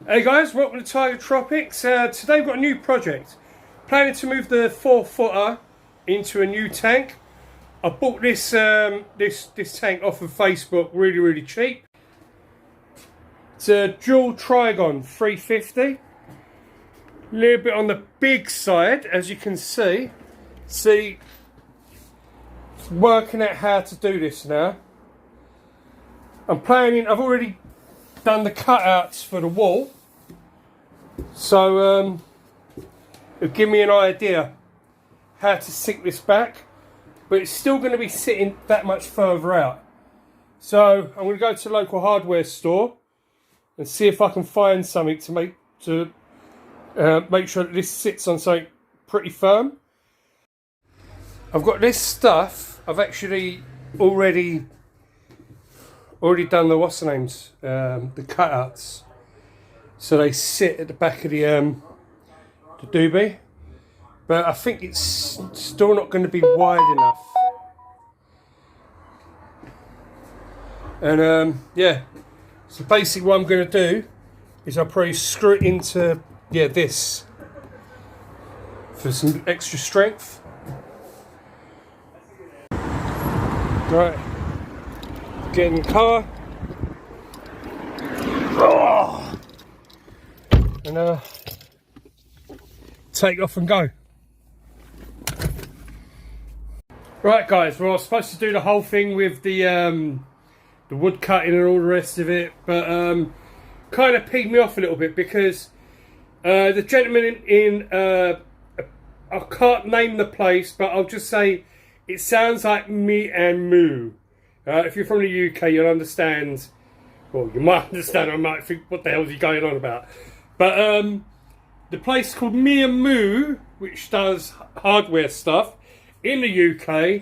Hey guys, welcome to Tiger Tropics. Today we've got a new project. Planning to move the 4-footer into a new tank. I bought this this tank off of Facebook really cheap. It's a Juwel Trigon 350. A little bit on the big side, as you can see. Working out how to do this now. I've already done the cutouts for the wall, so it'll give me an idea how to sink this back, but it's still going to be sitting that much further out. So I'm going to go to the local hardware store and see if I can find something to make sure that this sits on something pretty firm. I've got this stuff. I've actually already done the the cutouts, so they sit at the back of the doobie, but I think it's still not going to be wide enough. And yeah, so basically what I'm going to do is I'll probably screw it into this for some extra strength. Right. Get in the car and take off and go. Right guys, well I was supposed to do the whole thing with the wood cutting and all the rest of it, but kind of peed me off a little bit because the gentleman in I can't name the place, but I'll just say it sounds like me and moo. If you're from the UK, you'll understand. Well, you might understand. I might think, what the hell is he going on about? But the place called Me and Moo, which does hardware stuff in the UK.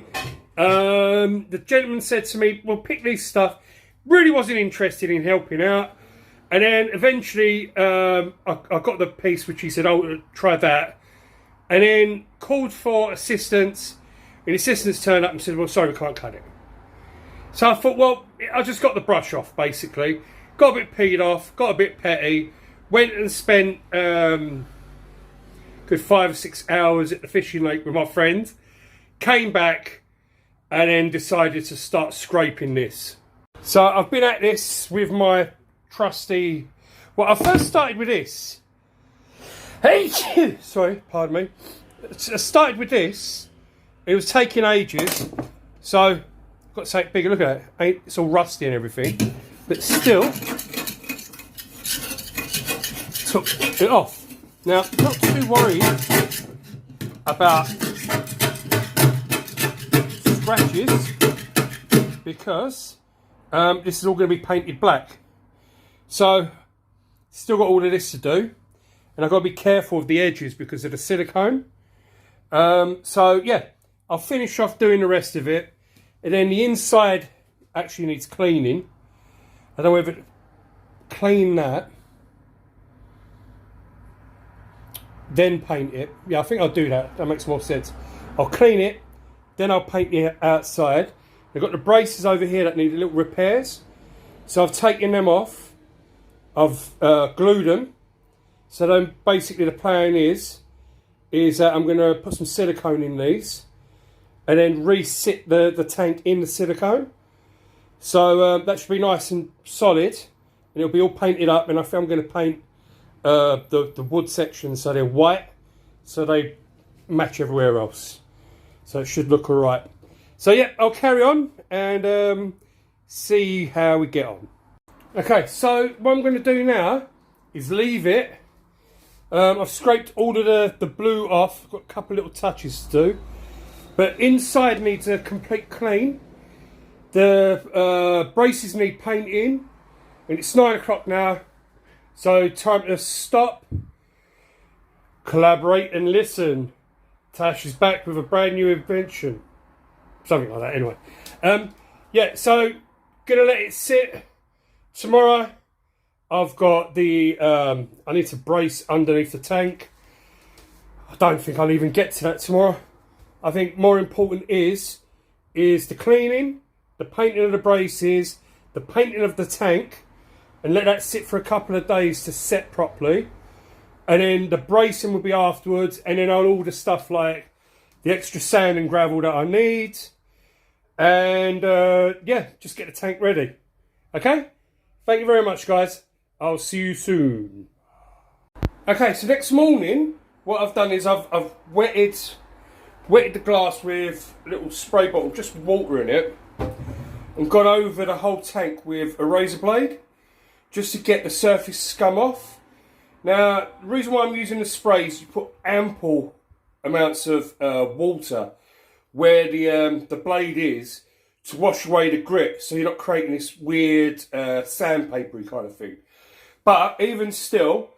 The gentleman said to me, "Well, pick these stuff." Really wasn't interested in helping out, and then eventually I got the piece, which he said, "Oh, try that," and then called for assistance. And the assistants turned up and said, "Well, sorry, we can't cut it." So I thought, well, I just got the brush off, basically. Got a bit peed off, got a bit petty. Went and spent good 5 or 6 hours at the fishing lake with my friend. Came back and then decided to start scraping this. So I've been at this with my trusty... Well, I first started with this. Hey! Sorry, pardon me. I started with this. It was taking ages. So... got to say it bigger, look at it. It's all rusty and everything, but still took it off. Now, not too worried about scratches because this is all going to be painted black. So, still got all of this to do, and I've got to be careful of the edges because of the silicone. So yeah, I'll finish off doing the rest of it. And then the inside actually needs cleaning. I don't know whether to clean that, then paint it. Yeah, I think I'll do that. That makes more sense. I'll clean it, then I'll paint the outside. I've got the braces over here that need little repairs. So I've taken them off. I've glued them. So then basically the plan is that I'm going to put some silicone in these and then resit the tank in the silicone. So that should be nice and solid, and it'll be all painted up. And I think I'm going to paint the wood sections so they're white, so they match everywhere else. So it should look all right. So yeah, I'll carry on and see how we get on. Okay, so what I'm going to do now is leave it. I've scraped all of the blue off. I've got a couple little touches to do. But inside needs a complete clean. The braces need painting. And it's 9 o'clock now. So time to stop, collaborate and listen. Tash is back with a brand new invention. Something like that anyway. Yeah, so gonna let it sit. Tomorrow I've got the, I need to brace underneath the tank. I don't think I'll even get to that tomorrow. I think more important is the cleaning, the painting of the braces, the painting of the tank, and let that sit for a couple of days to set properly. And then the bracing will be afterwards, and then I'll order stuff like the extra sand and gravel that I need. And yeah, just get the tank ready. Okay? Thank you very much, guys. I'll see you soon. Okay, so next morning, what I've done is I've wetted the glass with a little spray bottle, just water in it, and gone over the whole tank with a razor blade, just to get the surface scum off. Now, the reason why I'm using the spray is you put ample amounts of water where the blade is to wash away the grip, so you're not creating this weird sandpapery kind of thing. But even still,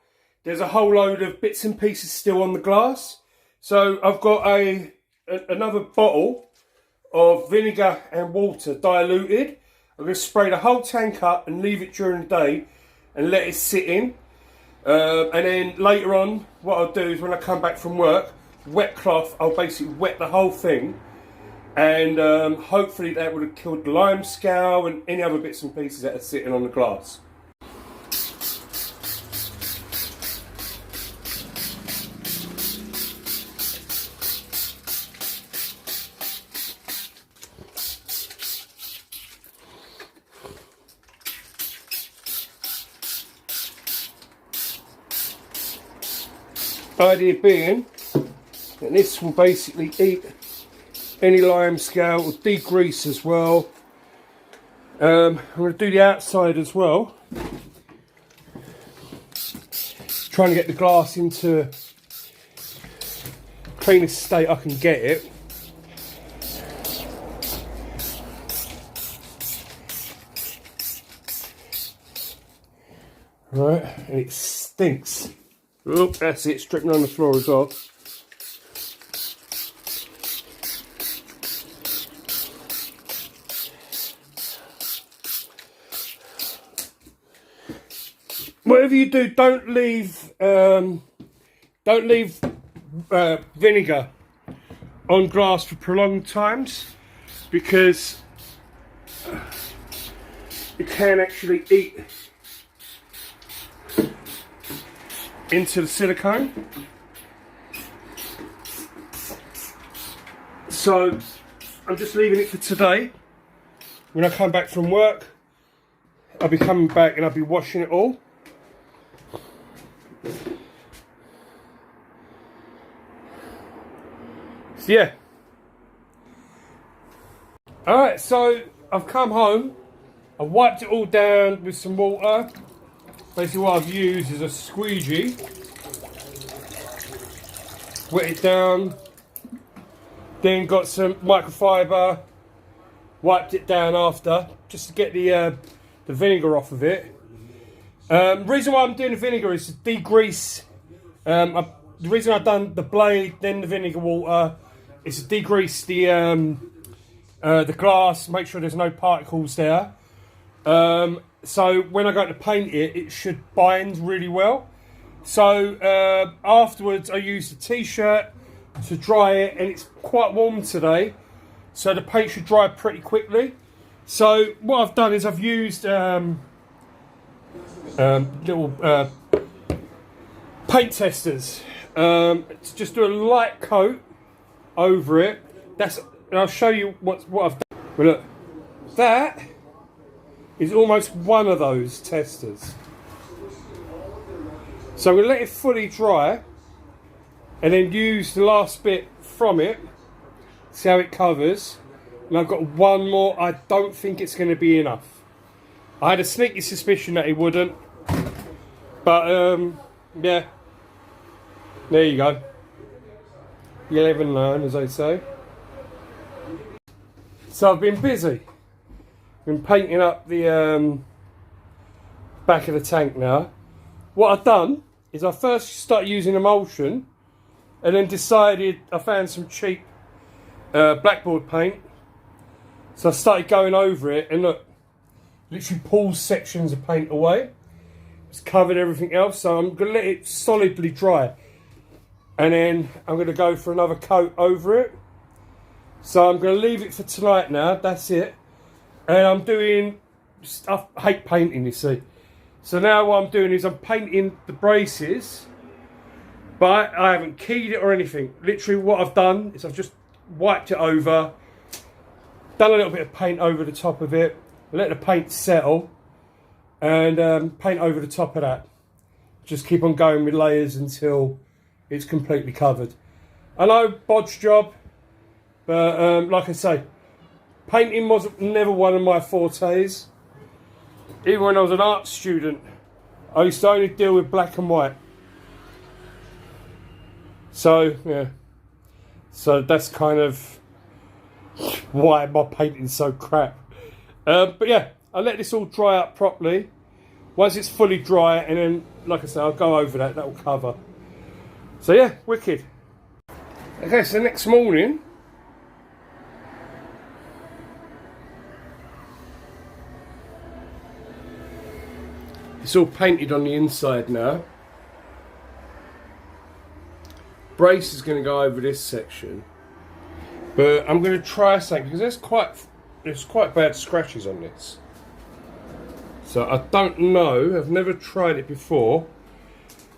there's a whole load of bits and pieces still on the glass. So I've got another bottle of vinegar and water diluted. I'm going to spray the whole tank up and leave it during the day and let it sit in. And then later on, what I'll do is when I come back from work, wet cloth, I'll basically wet the whole thing. And hopefully that would have killed the lime scale and any other bits and pieces that are sitting on the glass. Idea being that this will basically eat any lime scale, will degrease as well. I'm going to do the outside as well, trying to get the glass into cleanest state I can get it. Right, and it stinks. Oh, that's it, stripping on the floor as well. Whatever you do, don't leave vinegar on glass for prolonged times, because it can actually eat into the silicone. So I'm just leaving it for today. When I come back from work, I'll be coming back and I'll be washing it all. So yeah. Alright, so I've come home, I've wiped it all down with some water. Basically what I've used is a squeegee. Wet it down. Then got some microfiber. Wiped it down after, just to get the vinegar off of it. The reason why I'm doing the vinegar is to degrease. The reason I've done the blade, then the vinegar water, is to degrease the glass, make sure there's no particles there. So when I go to paint it, it should bind really well. So afterwards I used a t-shirt to dry it, and it's quite warm today, so the paint should dry pretty quickly. So what I've done is I've used little paint testers to just do a light coat over it. And I'll show you what I've done. Well, look, that is almost one of those testers. So I'm going to let it fully dry and then use the last bit from it, see how it covers. And I've got one more. I don't think it's going to be enough. I had a sneaky suspicion that it wouldn't, but yeah, there you go. You live and learn, as they say. So I've been busy. Been painting up the back of the tank now. What I've done is I first started using emulsion, and then decided I found some cheap blackboard paint. So I started going over it, and look, literally pulls sections of paint away. It's covered everything else, so I'm going to let it solidly dry. And then I'm going to go for another coat over it. So I'm going to leave it for tonight now, that's it. And I'm doing, I hate painting, you see. So now what I'm doing is I'm painting the braces, but I haven't keyed it or anything. Literally what I've done is I've just wiped it over, done a little bit of paint over the top of it, let the paint settle, and paint over the top of that. Just keep on going with layers until it's completely covered. I know, bodge job, but like I say, painting was never one of my fortes. Even when I was an art student, I used to only deal with black and white. So, yeah. So that's kind of why my painting's so crap. But yeah, I'll let this all dry up properly. Once it's fully dry, and then, like I said, I'll go over that, that will cover. So yeah, wicked. Okay, so next morning, it's all painted on the inside now. Brace is going to go over this section, but I'm going to try something because there's quite bad scratches on this. So I don't know, I've never tried it before,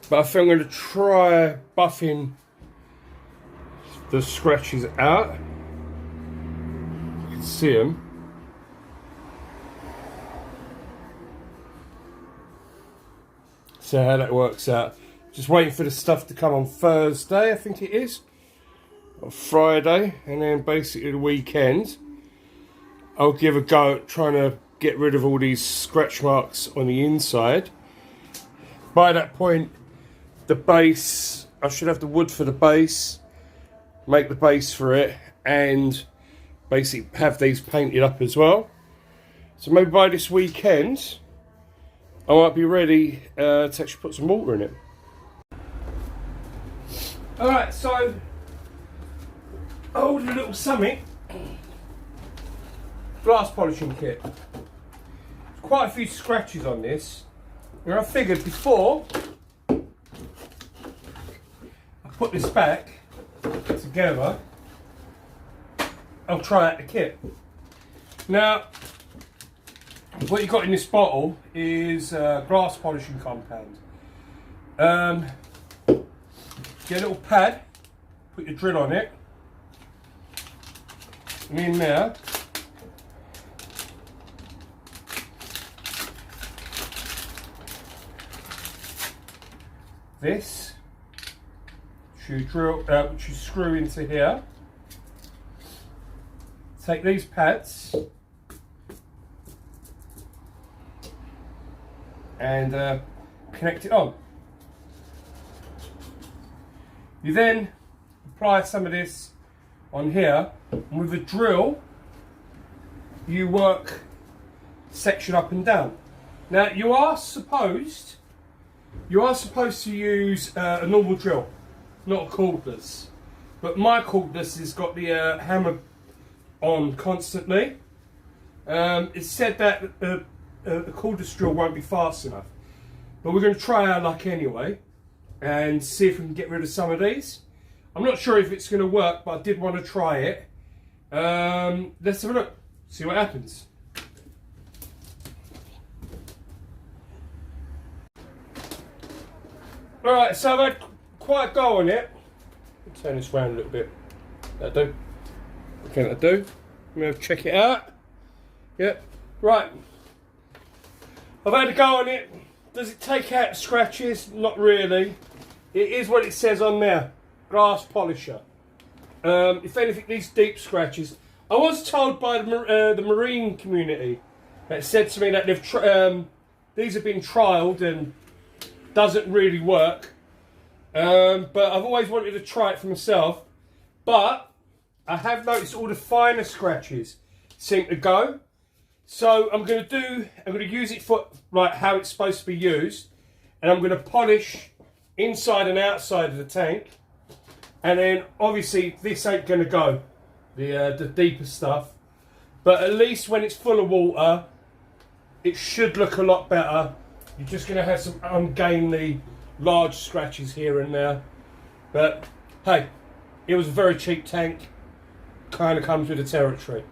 but I think I'm going to try buffing the scratches out. You can see them. See how that works out. Just waiting for the stuff to come on Thursday, I think it is, or Friday, and then basically the weekend I'll give a go at trying to get rid of all these scratch marks on the inside. By that point, the base, I should have the wood for the base, make the base for it, and basically have these painted up as well. So maybe by this weekend I might be ready to actually put some water in it. Alright, so I ordered a little something, glass polishing kit. There's quite a few scratches on this, and I figured before I put this back together, I'll try out the kit. Now, what you got in this bottle is glass polishing compound. Get a little pad, put your drill on it, and in there, this, which you screw into here. Take these pads and connect it on. You then apply some of this on here, and with a drill you work section up and down. Now you are supposed to use a normal drill, not a cordless, but my cordless has got the hammer on constantly. It's said that the cordless drill won't be fast enough, but we're going to try our luck anyway and see if we can get rid of some of these. I'm not sure if it's going to work, but I did want to try it. Let's have a look, see what happens. Alright, so I've had quite a go on it. I'll turn this round a little bit. That'll do. Okay, that'll do. I'm going to check it out. Yep, right. I've had a go on it. Does it take out scratches? Not really. It is what it says on there. Glass polisher. If anything, these deep scratches. I was told by the marine community that said to me that these have been trialled and doesn't really work. But I've always wanted to try it for myself. But I have noticed all the finer scratches seem to go. So I'm going to use it for like how it's supposed to be used, and I'm going to polish inside and outside of the tank, and then obviously this ain't going to go, the deeper stuff, but at least when it's full of water, it should look a lot better. You're just going to have some ungainly large scratches here and there, but hey, it was a very cheap tank, kind of comes with the territory.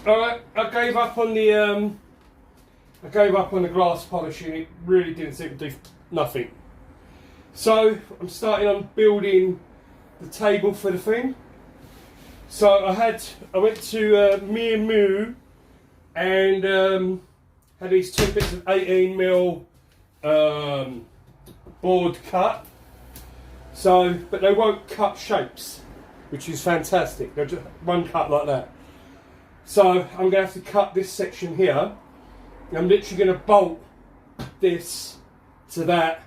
Alright, I gave up on the glass polishing. It really didn't seem to do nothing. So I'm starting on building the table for the thing. So I went to Miu and had these 2 bits of 18mm board cut. So, but they won't cut shapes, which is fantastic. They're just one cut like that. So I'm going to have to cut this section here. I'm literally going to bolt this to that,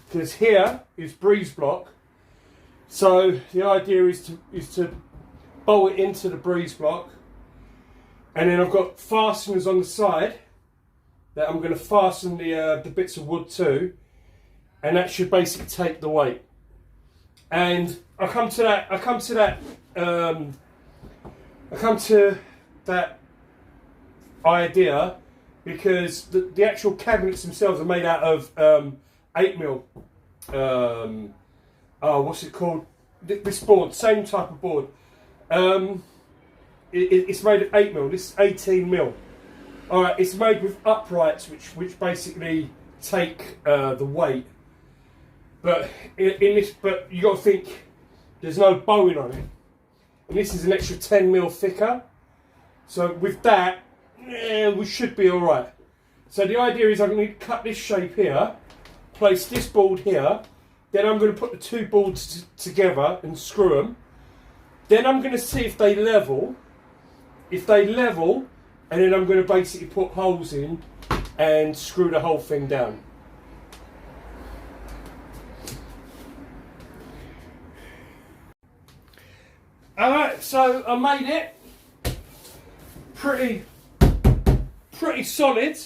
because here is breeze block. So the idea is to bolt it into the breeze block, and then I've got fasteners on the side that I'm going to fasten the bits of wood to, and that should basically take the weight. And I come to that idea because the actual cabinets themselves are made out of 8mm. What's it called? This board, same type of board. It's made of 8mm. This is 18mm. All right, it's made with uprights, which basically take the weight. But but you got to think there's no bowing on it, and this is an extra 10mm thicker. So with that, we should be all right. So the idea is I'm going to cut this shape here, place this board here, then I'm going to put the 2 boards together and screw them. Then I'm going to see if they level. If they level, and then I'm going to basically put holes in and screw the whole thing down. Alright, so I made it pretty solid.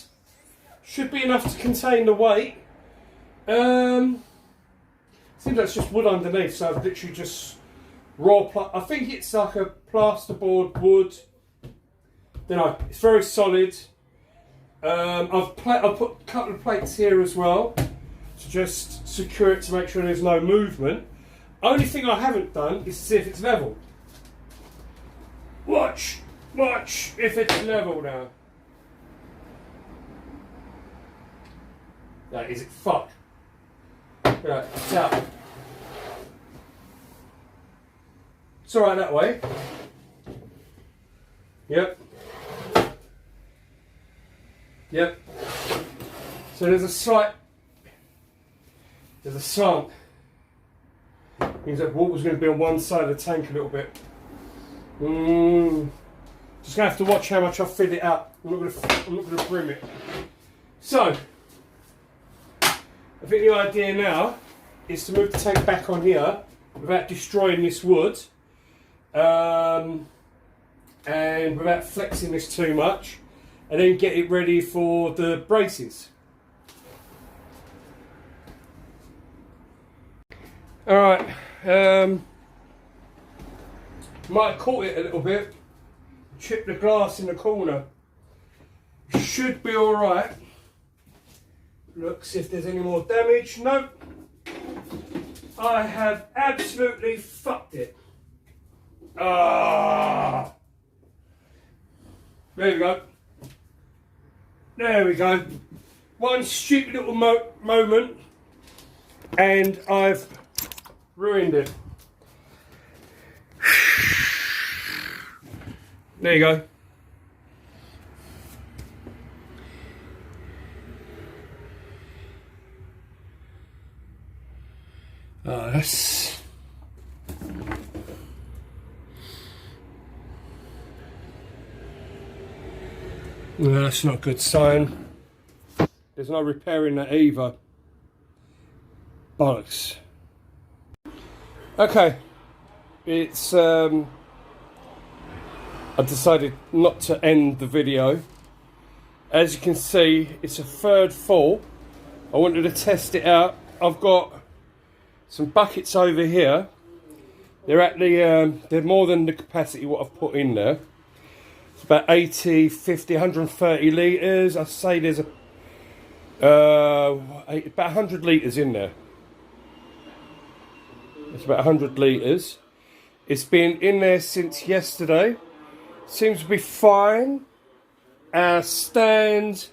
Should be enough to contain the weight. Seems like it's just wood underneath, so I've literally just I think it's like a plasterboard wood. It's very solid. I've put a couple of plates here as well to just secure it, to make sure there's no movement. Only thing I haven't done is see if it's level. Watch if it's level now. Now, is it fuck? Right, it's out. It's alright that way. Yep. So there's a slant. Means that water's going to be on one side of the tank a little bit. Just going to have to watch how much I fill it up. I'm not going to brim it. So I think the idea now is to move the tank back on here without destroying this wood, and without flexing this too much, and then get it ready for the braces. Alright, might have caught it a little bit, chipped the glass in the corner. Should be alright. Look, see if there's any more damage. Nope. I have absolutely fucked it. Ah. There we go. There we go. One stupid little moment, and I've ruined it. There you go. That's not a good sign. There's no repairing that either. Bollocks. Okay, it's I decided not to end the video. As you can see, it's a third full. I wanted to test it out. I've got some buckets over here. They're at the they're more than the capacity what I've put in there. It's about 80, 50, 130 litres. I say there's about 100 litres in there. It's about 100 litres. It's been in there since yesterday. seems to be fine. Our stand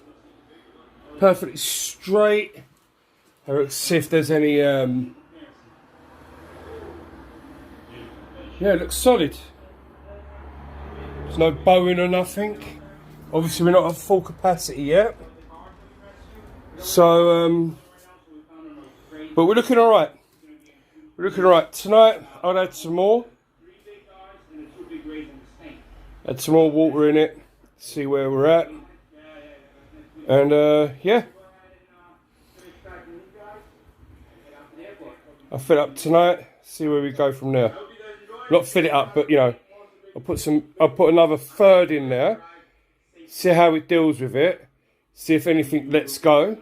perfectly straight. Let's see if there's any yeah, it looks solid. There's no bowing or nothing. Obviously we're not at full capacity yet. So but we're looking alright. We're looking alright. Tonight I'll add some more. Add some more water in it. See where we're at. And yeah. I'll fill it up tonight, see where we go from there. Not fill it up, but you know, I'll put another third in there, see how it deals with it, see if anything lets go.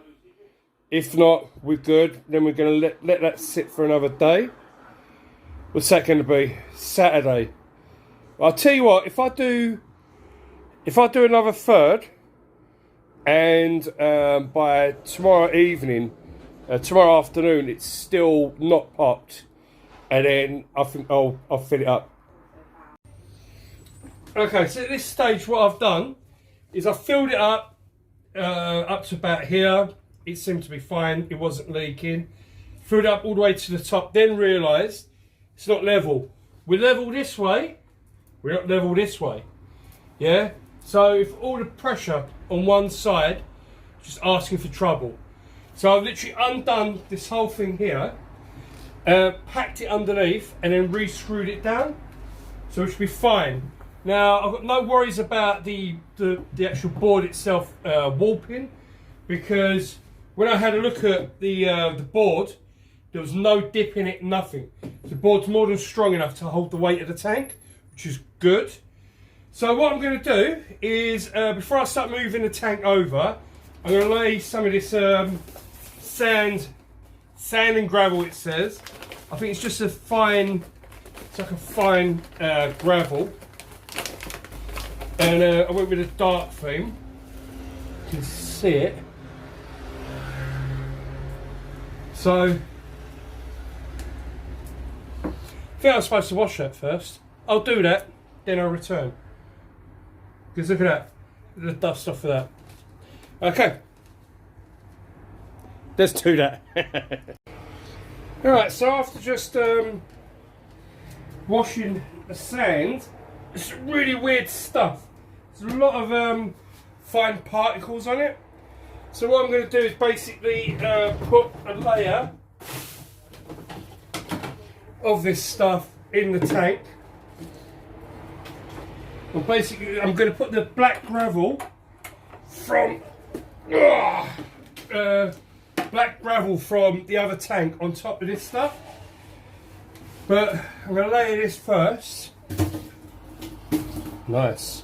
If not, we're good. Then we're going to let that sit for another day. What's that going to be? Saturday. I'll tell you what, if I do another third, and by tomorrow evening, tomorrow afternoon, it's still not popped, and then I think I'll fill it up. Okay, so at this stage, what I've done is I've filled it up to about here. It seemed to be fine. It wasn't leaking. Filled it up all the way to the top. Then realised it's not level. We're level this way. We're not level this way. Yeah. So if all the pressure on one side, just asking for trouble. So I've literally undone this whole thing here, packed it underneath, and then re-screwed it down. So it should be fine. Now I've got no worries about the actual board itself warping, because when I had a look at the board, there was no dip in it, nothing. The board's more than strong enough to hold the weight of the tank, which is good. So what I'm going to do is, before I start moving the tank over, I'm going to lay some of this sand and gravel, it says. I think it's just a fine, it's like a fine gravel. And I went with a dark theme. You can see it. So, I think I'm supposed to wash that first. I'll do that, then I'll return. Because look at that, the dust off of that. Okay. Let's do that. Alright, so after just washing the sand, it's really weird stuff. There's a lot of fine particles on it. So what I'm going to do is basically put a layer of this stuff in the tank. Well, basically I'm going to put the black gravel from the other tank on top of this stuff. But I'm going to layer this first. Nice.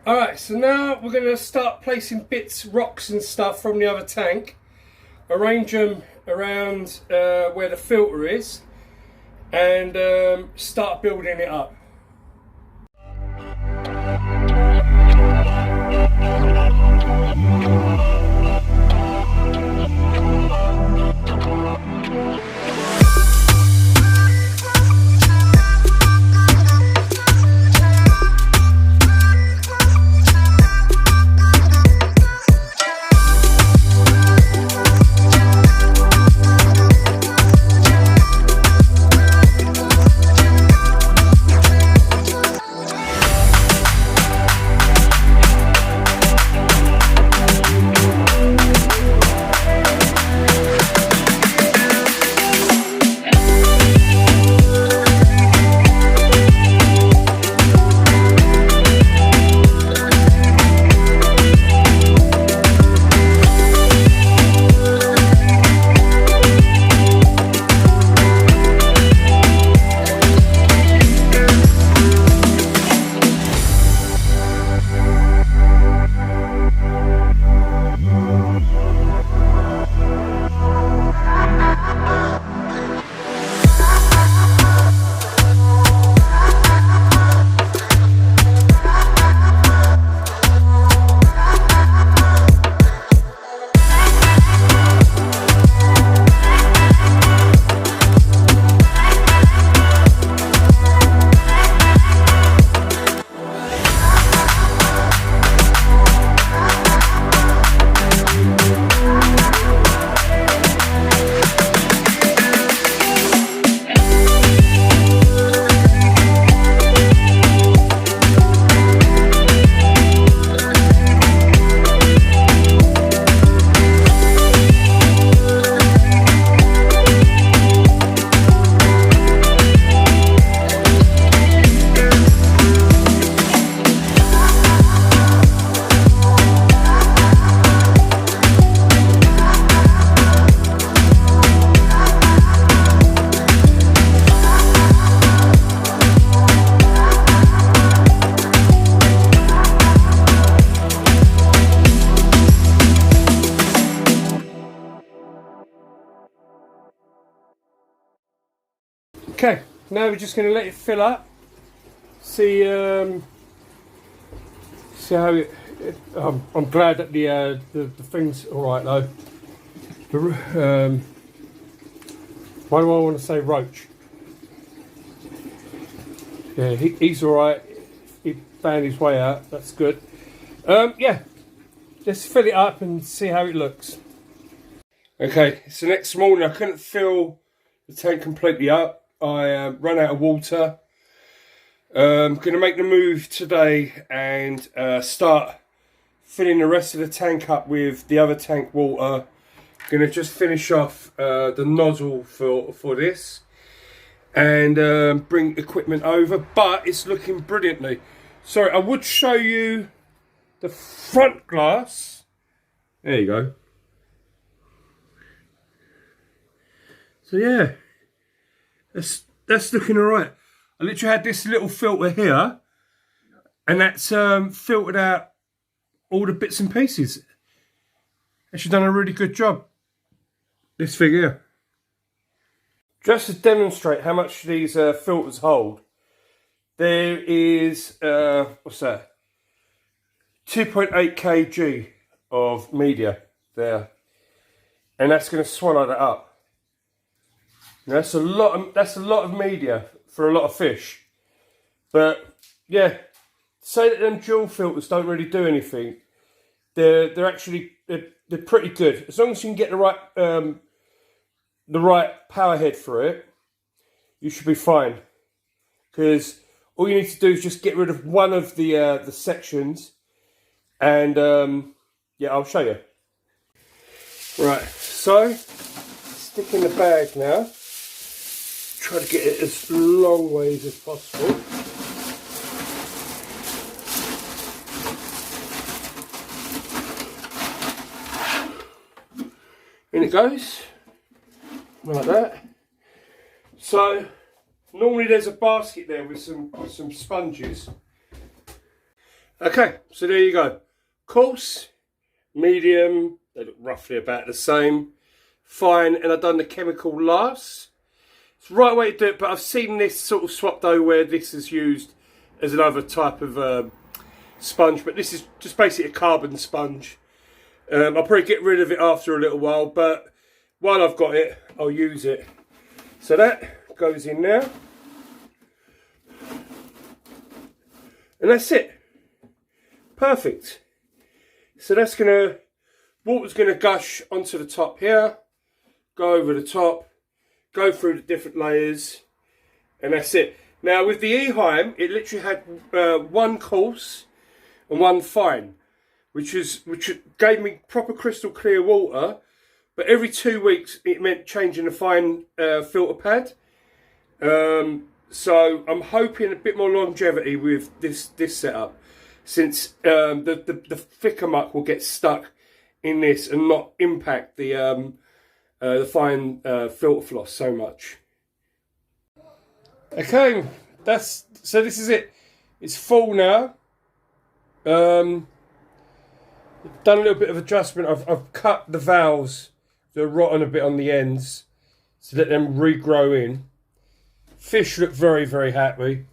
Alright, so now we're going to start placing bits, rocks and stuff from the other tank. Arrange them around where the filter is, and start building it up. Okay, now we're just going to let it fill up. See, see how it. I'm glad that the thing's all right though. Why do I want to say roach? Yeah, he's all right. He found his way out. That's good. Yeah, just fill it up and see how it looks. Okay, so next morning I couldn't fill the tank completely up. I ran out of water. I'm going to make the move today and start filling the rest of the tank up with the other tank water. Going to just finish off the nozzle for this and bring equipment over, but it's looking brilliantly. Sorry, I would show you the front glass. There you go. So yeah, that's looking all right. I literally had this little filter here, and that's filtered out all the bits and pieces. Actually done a really good job, this thing here. Just to demonstrate how much these filters hold, there is, what's that? 2.8 kg of media there. And that's going to swallow that up. Now, that's a lot of media for a lot of fish. But yeah, say that them dual filters don't really do anything. They're actually they're pretty good as long as you can get the right power head for it. You should be fine, because all you need to do is just get rid of one of the sections, and yeah, I'll show you. Right, so stick in the bag now. Try to get it as long ways as possible. In it goes, like that. So normally there's a basket there with some sponges. Okay, so there you go. Coarse, medium, they look roughly about the same. Fine, and I've done the chemical last. It's the right way to do it, but I've seen this sort of swapped over where this is used as another type of sponge, but this is just basically a carbon sponge. I'll probably get rid of it after a little while, but while I've got it, I'll use it. So that goes in now. And that's it. Perfect. So that's water's gonna gush onto the top here, go over the top, go through the different layers, and that's it. Now with the Eheim, it literally had one coarse and one fine, which gave me proper crystal clear water, but every 2 weeks it meant changing the fine filter pad. So I'm hoping a bit more longevity with this setup, since the thicker muck will get stuck in this and not impact the fine filter floss so much. Okay, so this is it. It's full now. Done a little bit of adjustment. I've cut the valves. They're rotten a bit on the ends, to let them regrow in. Fish look very, very happy.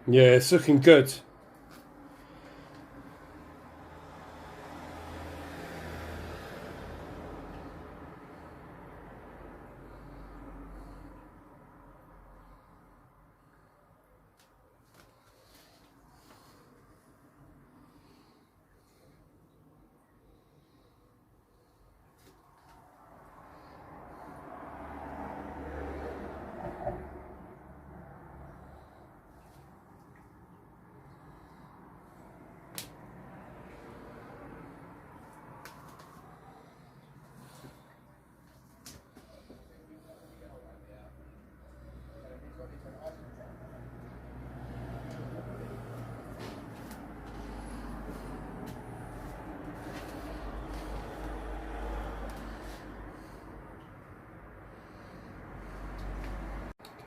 Yeah, it's looking good.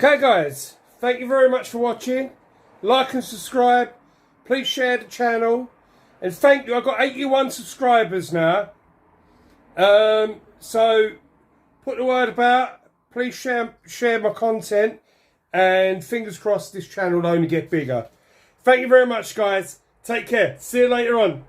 Okay guys, thank you very much for watching. Like and subscribe. Please share the channel. And thank you, I've got 81 subscribers now. So put the word about. Please share my content. And fingers crossed this channel will only get bigger. Thank you very much guys. Take care. See you later on.